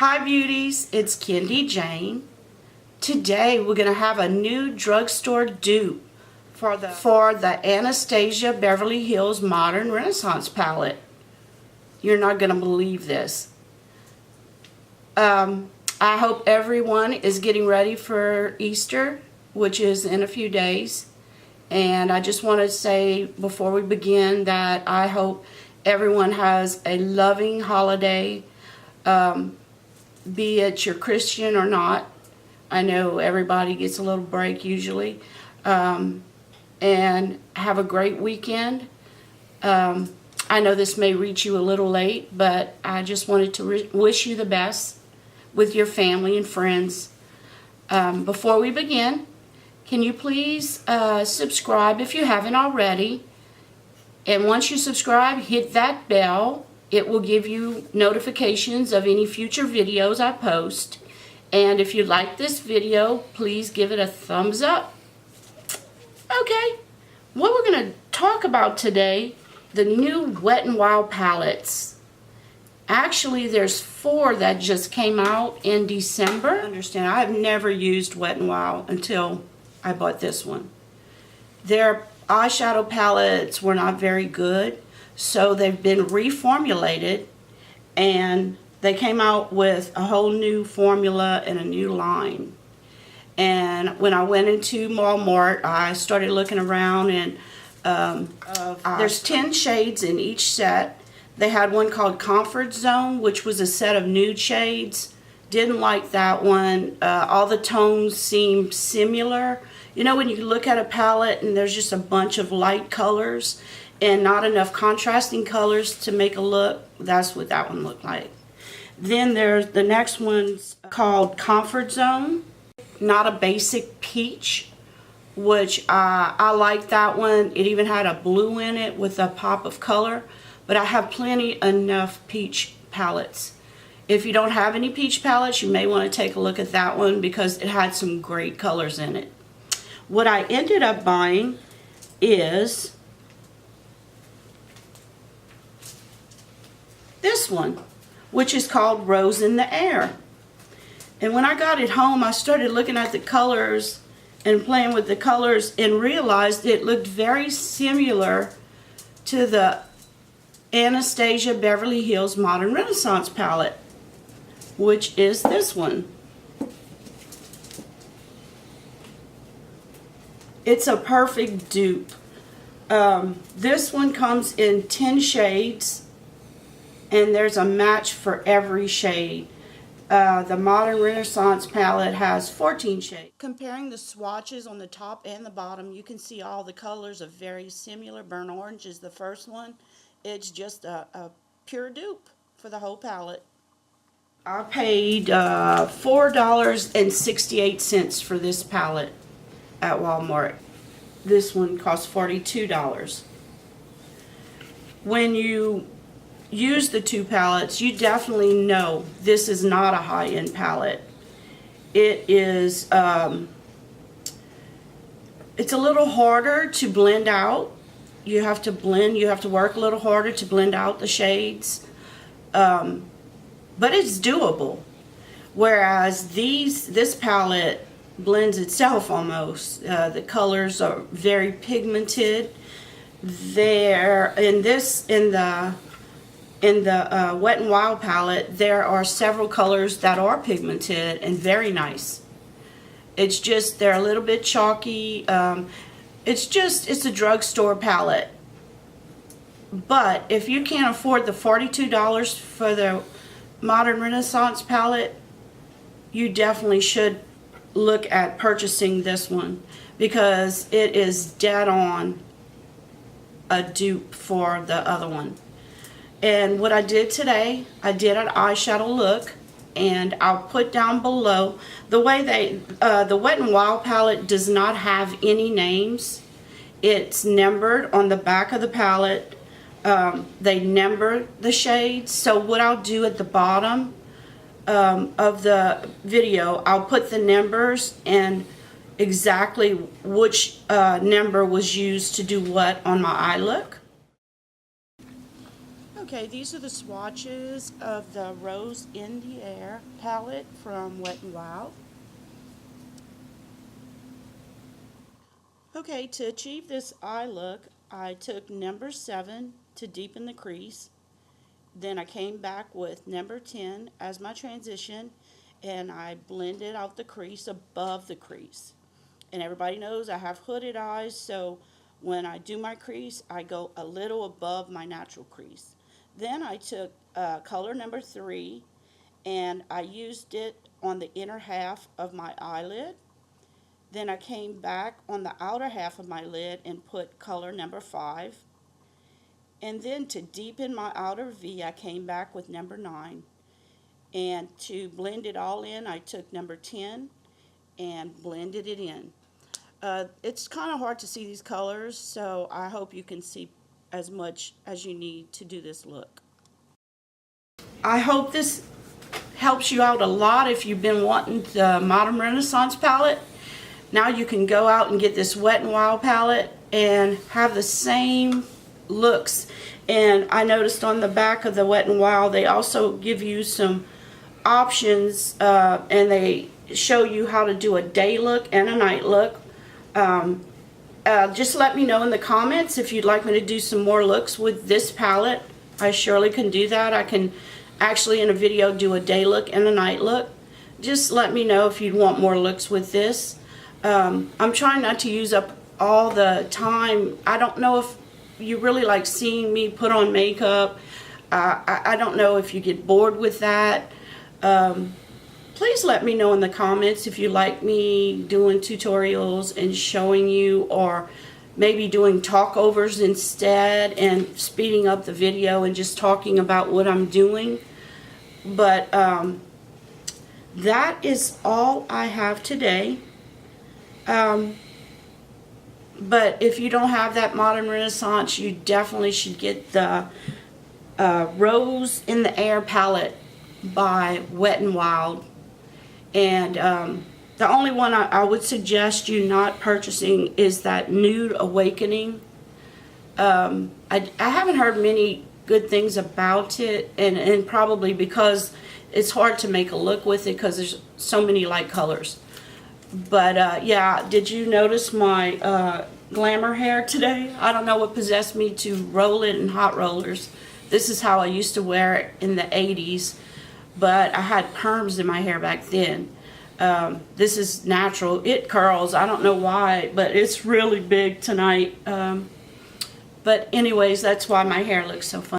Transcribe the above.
Hi beauties, it's Kendy Jane. Today we're going to have a new drugstore dupe for the Anastasia Beverly Hills Modern Renaissance palette. You're not going to believe this. I hope everyone is getting ready for Easter, which is in a few days. And I just want to say before we begin that I hope everyone has a loving holiday. Be it you're Christian or not. I know everybody gets a little break usually. And have a great weekend. I know this may reach you a little late, but I just wanted to wish you the best with your family and friends. Before we begin, can you please subscribe if you haven't already? And once you subscribe, hit that bell. It will give you notifications of any future videos I post. And if you like this video, please give it a thumbs up. Okay, what we're going to talk about today, the new Wet n Wild palettes. Actually, there's 4 that just came out in December. Understand, I have never used Wet n Wild until I bought this one. Their eyeshadow palettes were not very good. So they've been reformulated, and they came out with a whole new formula and a new line. And when I went into Walmart, I started looking around, and there's 10 shades in each set. They had one called Comfort Zone, which was a set of nude shades. Didn't like that one. All the tones seemed similar. You know, when you look at a palette and there's just a bunch of light colors and not enough contrasting colors to make a look, that's what that one looked like. Then there's the next one's called Comfort Zone, not a basic peach, which I like that one. It even had a blue in it with a pop of color, but I have plenty enough peach palettes. If you don't have any peach palettes, you may want to take a look at that one because it had some great colors in it. What I ended up buying is this one, which is called Rose in the Air. And when I got it home, I started looking at the colors and playing with the colors and realized it looked very similar to the Anastasia Beverly Hills Modern Renaissance palette, which is this one. It's a perfect dupe. This one comes in 10 shades. And there's a match for every shade. The Modern Renaissance palette has 14 shades. Comparing the swatches on the top and the bottom, you can see all the colors are very similar. Burnt orange is the first one. It's just a pure dupe for the whole palette. I paid $4.68 for this palette at Walmart. This one cost $42. When you use the 2 palettes, you definitely know this is not a high-end palette. It is it's a little harder to blend out. You have to work a little harder to blend out the shades, but it's doable. Whereas this palette blends itself almost. The colors are very pigmented. In the Wet n Wild palette, there are several colors that are pigmented and very nice. It's just they're a little bit chalky. It's a drugstore palette. But if you can't afford the $42 for the Modern Renaissance palette, you definitely should look at purchasing this one because it is dead on a dupe for the other one. And what I did today, I did an eyeshadow look, and I'll put down below the way the Wet n Wild palette does not have any names. It's numbered on the back of the palette. They number the shades. So what I'll do at the bottom of the video, I'll put the numbers and exactly which number was used to do what on my eye look. Okay, these are the swatches of the Rose in the Air palette from Wet n Wild. Okay, to achieve this eye look, I took number 7 to deepen the crease. Then I came back with number 10 as my transition, and I blended out the crease above the crease. And everybody knows I have hooded eyes, so when I do my crease, I go a little above my natural crease. Then I took color number 3, and I used it on the inner half of my eyelid. Then I came back on the outer half of my lid and put color number 5. And then to deepen my outer V, I came back with number 9. And to blend it all in, I took number 10 and blended it in. It's kind of hard to see these colors, so I hope you can see as much as you need to do this look. I hope this helps you out a lot if you've been wanting the Modern Renaissance palette. Now you can go out and get this Wet n Wild palette and have the same looks. And I noticed on the back of the Wet n Wild they also give you some options, and they show you how to do a day look and a night look. Just let me know in the comments if you'd like me to do some more looks with this palette. I surely can do that. I can actually in a video do a day look and a night look. Just let me know if you'd want more looks with this. I'm trying not to use up all the time. I don't know if you really like seeing me put on makeup. I don't know if you get bored with that. Please let me know in the comments if you like me doing tutorials and showing you, or maybe doing talkovers instead and speeding up the video and just talking about what I'm doing. But that is all I have today. But if you don't have that Modern Renaissance, you definitely should get the Rose in the Air palette by Wet n Wild. And the only one I would suggest you not purchasing is that Nude Awakening. I haven't heard many good things about it, and probably because it's hard to make a look with it because there's so many light colors. But yeah, did you notice my glamour hair today? I don't know what possessed me to roll it in hot rollers. This is how I used to wear it in the 80s, but I had perms in my hair back then. This is natural. It curls. I don't know why, but it's really big tonight. But anyways, that's why my hair looks so funny.